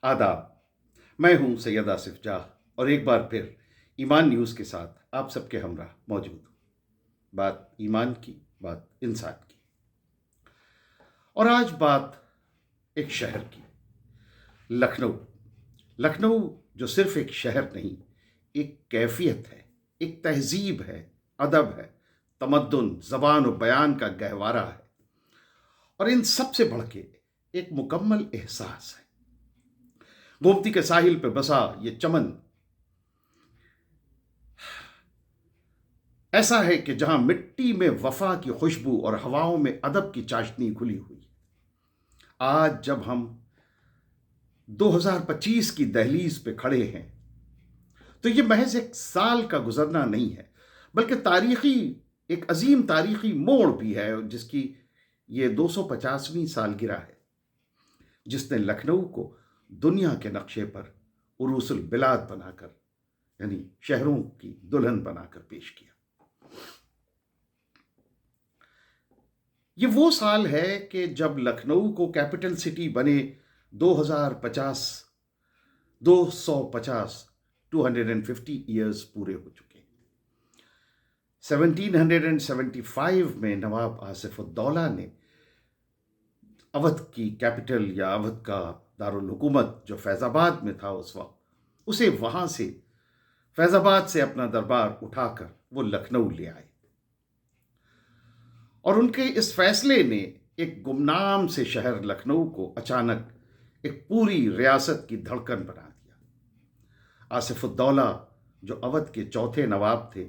आदाब। मैं हूं सैयद आसिफ जाह और एक बार फिर ईमान न्यूज़ के साथ आप सबके हमराह मौजूद हूं। बात ईमान की, बात इंसान की, और आज बात एक शहर की, लखनऊ। लखनऊ जो सिर्फ एक शहर नहीं, एक कैफियत है, एक तहजीब है, अदब है, तमद्दुन, ज़बान और बयान का गहवारा है, और इन सब से बढ़ के एक मुकम्मल एहसास है। गोमती के साहिल पे बसा ये चमन ऐसा है कि जहां मिट्टी में वफा की खुशबू और हवाओं में अदब की चाशनी खुली हुई। आज जब हम 2025 की दहलीज पे खड़े हैं तो ये महज एक साल का गुजरना नहीं है, बल्कि एक अजीम तारीखी मोड़ भी है, जिसकी ये 250वीं सालगिरह है, जिसने लखनऊ को दुनिया के नक्शे पर उरूसुल बिलाद बनाकर, यानी शहरों की दुल्हन बनाकर पेश किया। ये वो साल है कि जब लखनऊ को कैपिटल सिटी बने 250 250 ईयर्स पूरे हो चुके। 1775 में नवाब आसिफउद्दौला ने अवध की कैपिटल या अवध का दारुल हुकूमत जो फैज़ाबाद में था उस वक्त, उसे वहां से फैज़ाबाद से अपना दरबार उठाकर वो लखनऊ ले आए। और उनके इस फैसले ने एक गुमनाम से शहर लखनऊ को अचानक एक पूरी रियासत की धड़कन बना दिया। आसिफउद्दौला जो अवध के चौथे नवाब थे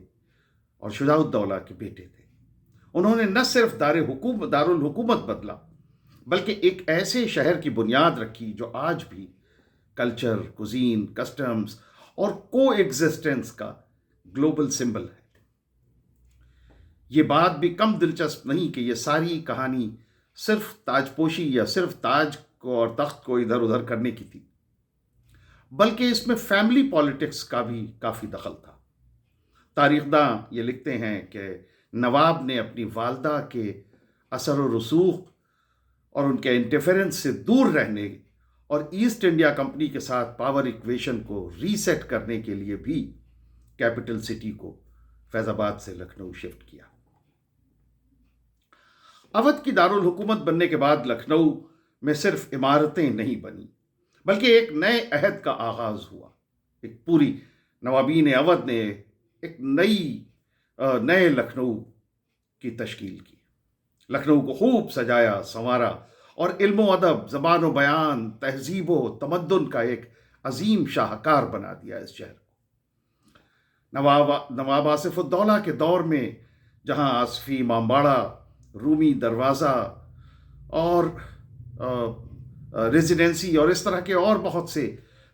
और शुजाउद्दौला के बेटे थे, उन्होंने न सिर्फ दारुल हुकूमत बदला, बल्कि एक ऐसे शहर की बुनियाद रखी जो आज भी कल्चर, कुजीन, कस्टम्स और को एग्जिस्टेंस का ग्लोबल सिंबल है। ये बात भी कम दिलचस्प नहीं कि ये सारी कहानी सिर्फ ताजपोशी या सिर्फ ताज को और तख्त को इधर उधर करने की थी, बल्कि इसमें फैमिली पॉलिटिक्स का भी काफ़ी दखल था। तारीखदां ये लिखते हैं कि नवाब ने अपनी वालदा के असर व रसूख और उनके इंटरफेरेंस से दूर रहने और ईस्ट इंडिया कंपनी के साथ पावर इक्वेशन को रीसेट करने के लिए भी कैपिटल सिटी को फैज़ाबाद से लखनऊ शिफ्ट किया। अवध की दारुल हुकूमत बनने के बाद लखनऊ में सिर्फ इमारतें नहीं बनी, बल्कि एक नए अहद का आगाज हुआ। एक पूरी नवाबीन अवध ने एक नए लखनऊ की तश्कील की। लखनऊ को खूब सजाया संवारा और इल्म अदब, ज़बान व बयान, तहजीब व तमद्दुन का एक अजीम शाहकार बना दिया इस शहर को। नवाब आसिफउद्दौला के दौर में जहां आसफी इमामबाड़ा, रूमी दरवाज़ा और रेजिडेंसी और इस तरह के और बहुत से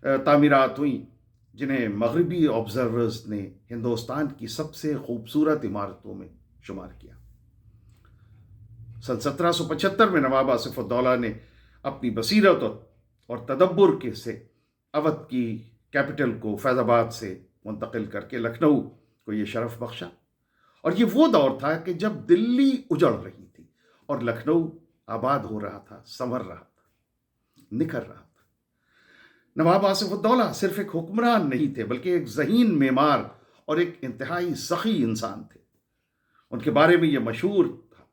तामीरात हुई, जिन्हें मगरबी ऑब्जर्वर्स ने हिंदुस्तान की सबसे खूबसूरत इमारतों में शुमार किया। सन 1775 में नवाब आसिफउद्दौला ने अपनी बसीरत और तदब्बुर के से अवध की कैपिटल को फैज़ाबाद से मुंतकिल करके लखनऊ को ये शरफ बख्शा। और ये वो दौर था कि जब दिल्ली उजड़ रही थी और लखनऊ आबाद हो रहा था, संवर रहा था, निखर रहा था। नवाब आसिफउद्दौला सिर्फ एक हुक्मरान नहीं थे, बल्कि एक ज़हीन मेमार और एक इंतहाई सखी इंसान थे। उनके बारे में यह मशहूर था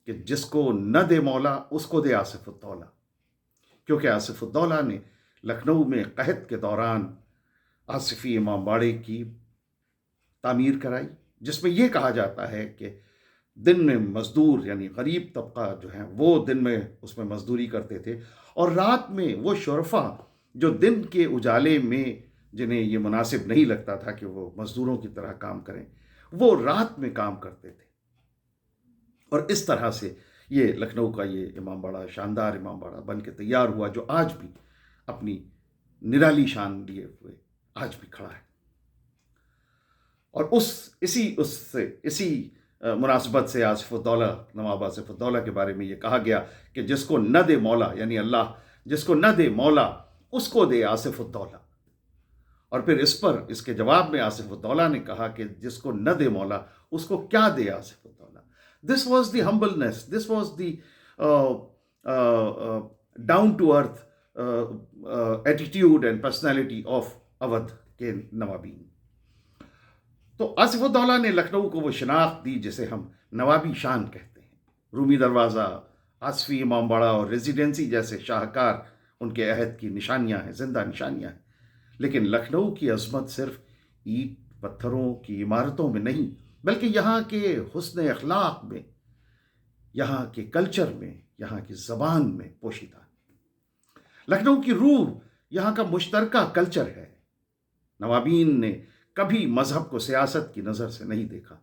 कि जिसको न दे मौला उसको दे आसिफउद्दौला, क्योंकि आसिफउद्दौला ने लखनऊ में कहत के दौरान आसिफी इमामबाड़े की तामीर कराई, जिसमें यह कहा जाता है कि दिन में मजदूर यानी गरीब तबका जो है वो दिन में उसमें मजदूरी करते थे, और रात में वो शुरफा जो दिन के उजाले में जिन्हें ये मुनासिब नहीं लगता था कि वो मजदूरों की तरह काम करें, वो रात में काम करते थे। और इस तरह से ये लखनऊ का ये इमामबाड़ा शानदार इमामबाड़ा बन के तैयार हुआ, जो आज भी अपनी निराली शान लिए हुए आज भी खड़ा है। और इसी मुनासिबत से नवाब आसिफउद्दौला के बारे में ये कहा गया कि जिसको न दे मौला, यानी अल्लाह जिसको न दे मौला उसको दे आसिफउद्दौला। और फिर इसके जवाब में आसिफउद्दौला ने कहा कि जिसको न दे मौला उसको क्या दे Asifuddaula. This was the humbleness, this was the down to earth attitude and personality of Awadh کے نوابین. تو آصف الدولہ نے لکھنؤ کو وہ شناخت دی جسے ہم نوابی شان کہتے ہیں. رومی دروازہ، آصفی امام باڑہ اور ریزیڈنسی جیسے شاہکار ان کے عہد کی نشانیاں ہیں، زندہ نشانیاں ہیں. لیکن لکھنؤ کی عظمت صرف اینٹ پتھروں کی عمارتوں میں نہیں، بلکہ یہاں کے حسن اخلاق میں، یہاں کے کلچر میں، یہاں کی زبان میں پوشیدہ ہے. لکھنؤ کی روح یہاں کا مشترکہ کلچر ہے. نوابین نے کبھی مذہب کو سیاست کی نظر سے نہیں دیکھا.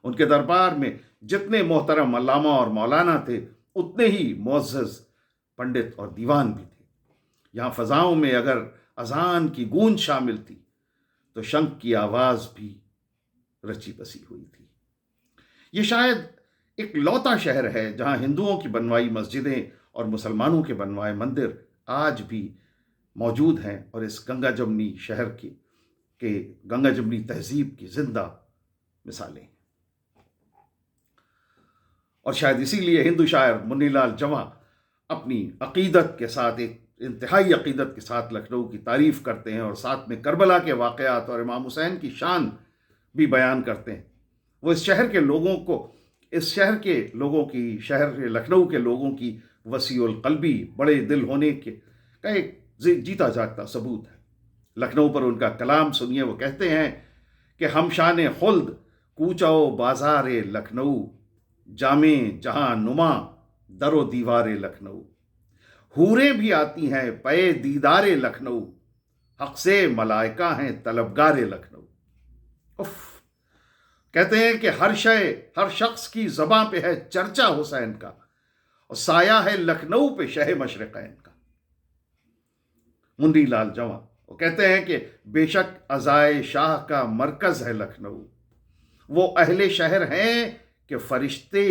ان کے دربار میں جتنے محترم علامہ اور مولانا تھے، اتنے ہی معزز پنڈت اور دیوان بھی تھے. یہاں فضاؤں میں اگر اذان کی گونج شامل تھی تو شنکھ کی آواز بھی رچی بسی ہوئی تھی. یہ شاید ایک لوتا شہر ہے جہاں ہندوؤں کی بنوائی مسجدیں اور مسلمانوں کے بنوائے مندر آج بھی موجود ہیں، اور اس گنگا جمنی شہر کے گنگا جمنی تہذیب کی زندہ مثالیں. اور شاید اسی لیے ہندو شاعر منی لال جواں اپنی عقیدت کے ساتھ، ایک انتہائی عقیدت کے ساتھ لکھنؤ کی تعریف کرتے ہیں، اور ساتھ میں کربلا کے واقعات اور امام حسین کی شان بھی بیان کرتے ہیں. وہ اس شہر لکھنؤ کے لوگوں کی وسیع القلبی، بڑے دل ہونے کا ایک جیتا جاگتا ثبوت ہے. لکھنؤ پر ان کا کلام سنیے. وہ کہتے ہیں کہ ہم شان خلد کوچو بازار لکھنؤ، جامع جہاں نما در و دیوار لکھنؤ، حوریں بھی آتی ہیں پے دیدار لکھنؤ، حق سے ملائکہ ہیں طلبگار لکھنؤ. کہتے ہیں کہ ہر شخص کی زباں پہ ہے چرچا حسین کا، اور سایہ ہے لکھنؤ پہ شہ مشرقین کا. منی لال جواں وہ کہتے ہیں کہ بے شک عزائے شاہ کا مرکز ہے لکھنؤ، وہ اہل شہر ہیں کہ فرشتے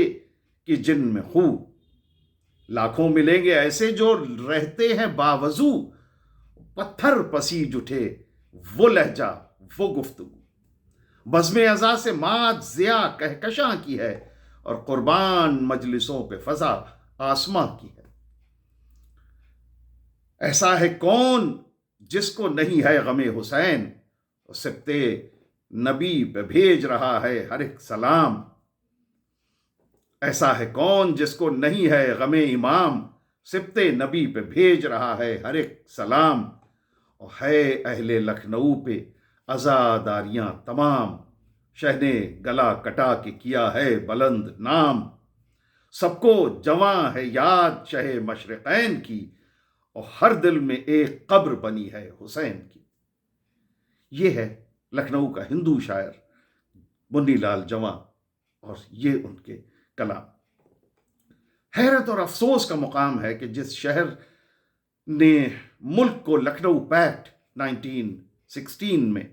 کی جن میں خو، لاکھوں ملیں گے ایسے جو رہتے ہیں باوضو، پتھر پسیج اٹھے وہ لہجہ وہ گفتگو، بزم ازا سے مات ضیا کہکشاں کی ہے، اور قربان مجلسوں پہ فضا آسماں کی ہے. ایسا ہے کون جس کو نہیں ہے غم حسین، سبتے نبی پہ بھیج رہا ہے ہر ایک سلام. ایسا ہے کون جس کو نہیں ہے غم امام، سبتے نبی پہ بھیج رہا ہے ہر ایک سلام. اور ہے اہل لکھنؤ پہ عزاداریاں تمام، شہ نے گلا کٹا کے کیا ہے بلند نام. سب کو جواں ہے یاد شہ مشرقین کی، اور ہر دل میں ایک قبر بنی ہے حسین کی. یہ ہے لکھنؤ کا ہندو شاعر منی لال جواں، اور یہ ان کے کلام. حیرت اور افسوس کا مقام ہے کہ جس شہر نے ملک کو لکھنؤ پیکٹ 1916 میں،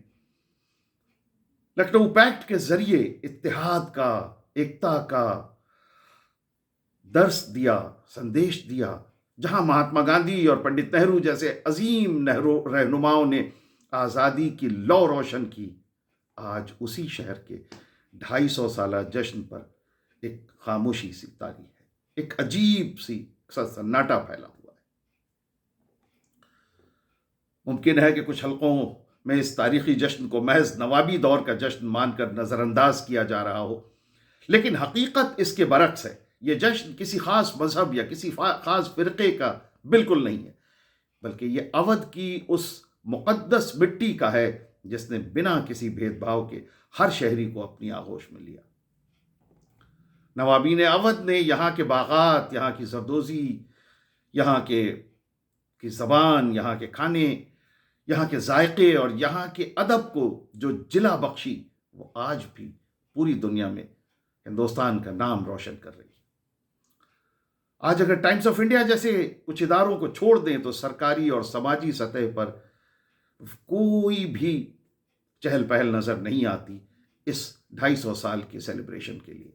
لکھنؤ پیکٹ کے ذریعے اتحاد کا، ایکتا کا درس دیا، سندیش دیا، جہاں مہاتما گاندھی اور پنڈت نہرو جیسے عظیم رہنماؤں نے آزادی کی لو روشن کی، آج اسی شہر کے 250 سالہ جشن پر ایک خاموشی سی طاری ہے، ایک عجیب سی سناٹا پھیلا ہوا ہے. ممکن ہے کہ کچھ حلقوں میں اس تاریخی جشن کو محض نوابی دور کا جشن مان کر نظر انداز کیا جا رہا ہو، لیکن حقیقت اس کے برعکس ہے. یہ جشن کسی خاص مذہب یا کسی خاص فرقے کا بالکل نہیں ہے، بلکہ یہ اودھ کی اس مقدس مٹی کا ہے جس نے بنا کسی بھید بھاؤ کے ہر شہری کو اپنی آغوش میں لیا. نوابین اودھ نے یہاں کے باغات، یہاں کی زردوزی، یہاں کی زبان، یہاں کے کھانے، یہاں کے ذائقے اور یہاں کے ادب کو جو جلا بخشی، وہ آج بھی پوری دنیا میں ہندوستان کا نام روشن کر رہی ہے. آج اگر ٹائمز آف انڈیا جیسے کچھ اداروں کو چھوڑ دیں تو سرکاری اور سماجی سطح پر کوئی بھی چہل پہل نظر نہیں آتی اس 250 سال کی سیلیبریشن کے لیے.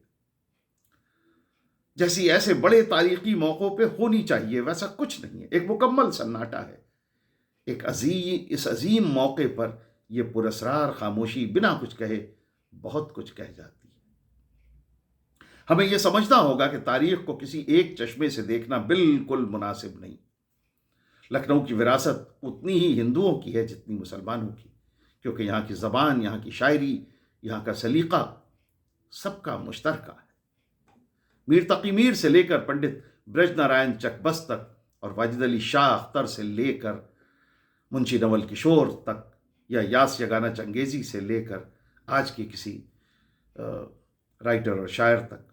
جیسی ایسے بڑے تاریخی موقعوں پہ ہونی چاہیے ویسا کچھ نہیں ہے. ایک مکمل سناٹا ہے. اس عظیم موقع پر یہ پراسرار خاموشی بنا کچھ کہے بہت کچھ کہہ جاتی ہے. ہمیں یہ سمجھنا ہوگا کہ تاریخ کو کسی ایک چشمے سے دیکھنا بالکل مناسب نہیں. लखनऊ की विरासत उतनी ही हिंदुओं की है जितनी मुसलमानों की, क्योंकि यहाँ की ज़बान, यहाँ की शायरी, यहाँ का सलीका सबका मुश्तरका है। मीर तकी मीर से लेकर पंडित ब्रज नारायण चकबस्त तक और वाजिद अली शाह अख्तर से लेकर मुंशी नवल किशोर तक या यास यगाना चंगेज़ी से लेकर आज के किसी राइटर और शायर तक,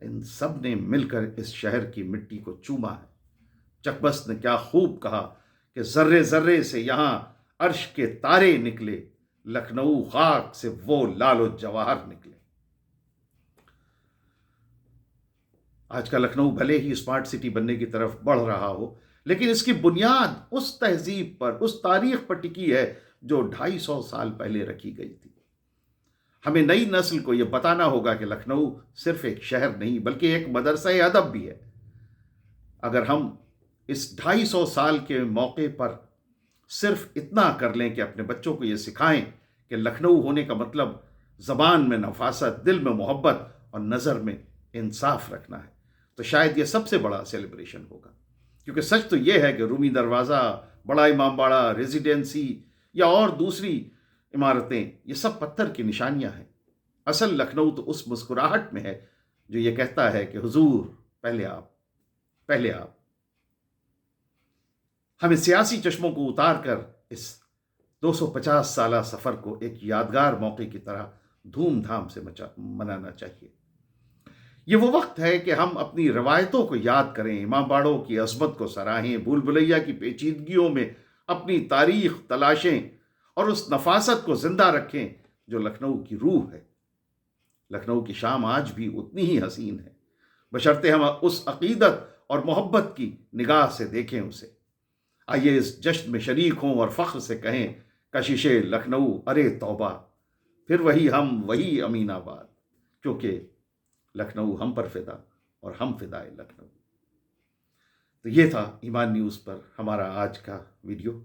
इन सब ने मिलकर इस शहर की मिट्टी को चूमा है। चकबस्त ने क्या खूब कहा कि ज़र्रे ज़र्रे से यहाँ अर्श के तारे निकले, लखनऊ खाक से वो लालो जवाहर निकले। आज का लखनऊ भले ही स्मार्ट सिटी बनने की तरफ बढ़ रहा हो, लेकिन इसकी बुनियाद उस तहजीब पर, उस तारीख पर टिकी है जो 250 साल पहले रखी गई थी। हमें नई नस्ल को यह बताना होगा कि लखनऊ सिर्फ एक शहर नहीं बल्कि एक मदरसा अदब भी है। अगर हम इस 250 साल के मौके पर सिर्फ इतना कर लें कि अपने बच्चों को यह सिखाएं कि लखनऊ होने का मतलब ज़बान में नफासत, दिल में मोहब्बत और नज़र में इंसाफ रखना है, तो शायद यह सबसे बड़ा सेलिब्रेशन होगा। क्योंकि सच तो यह है कि रूमी दरवाज़ा, बड़ा इमामबाड़ा, रेजिडेंसी या और दूसरी इमारतें, ये सब पत्थर की निशानियां हैं। असल लखनऊ तो उस मुस्कुराहट में है जो ये कहता है कि हुजूर पहले आप, पहले आप। हमें सियासी चश्मों को उतार कर इस 250 साला सफ़र को एक यादगार मौके की तरह धूमधाम से मनाना चाहिए। ये वो वक्त है कि हम अपनी रवायतों को याद करें, इमामबाड़ों की अज़मत को सराहें, भूल भुलैया की पेचीदगियों में अपनी तारीख तलाशें और उस नफासत को जिंदा रखें जो लखनऊ की रूह है। लखनऊ की शाम आज भी उतनी ही हसीन है, बशर्ते हम उस अकीदत और मोहब्बत की निगाह से देखें उसे। आइए इस जश्न में शरीक हों और फ़ख्र से कहें, कशिशे लखनऊ अरे तौबा, फिर वही हम वही अमीनाबाद, क्योंकि लखनऊ हम पर फिदा और हम फिदाए लखनऊ। तो ये था ईमान न्यूज़ पर हमारा आज का वीडियो।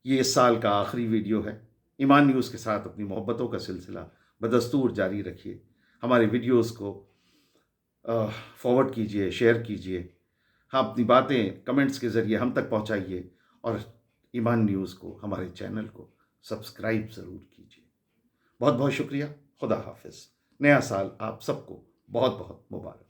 ये इस साल का आखिरी वीडियो है। ईमान न्यूज़ के साथ अपनी मोहब्बतों का सिलसिला बदस्तूर जारी रखिए। हमारे वीडियोस को फॉरवर्ड कीजिए, शेयर कीजिए। हाँ, अपनी बातें कमेंट्स के ज़रिए हम तक पहुँचाइए और ईमान न्यूज़ को, हमारे चैनल को सब्सक्राइब ज़रूर कीजिए। बहुत बहुत शुक्रिया। खुदा हाफिज़। नया साल आप सबको बहुत बहुत मुबारक।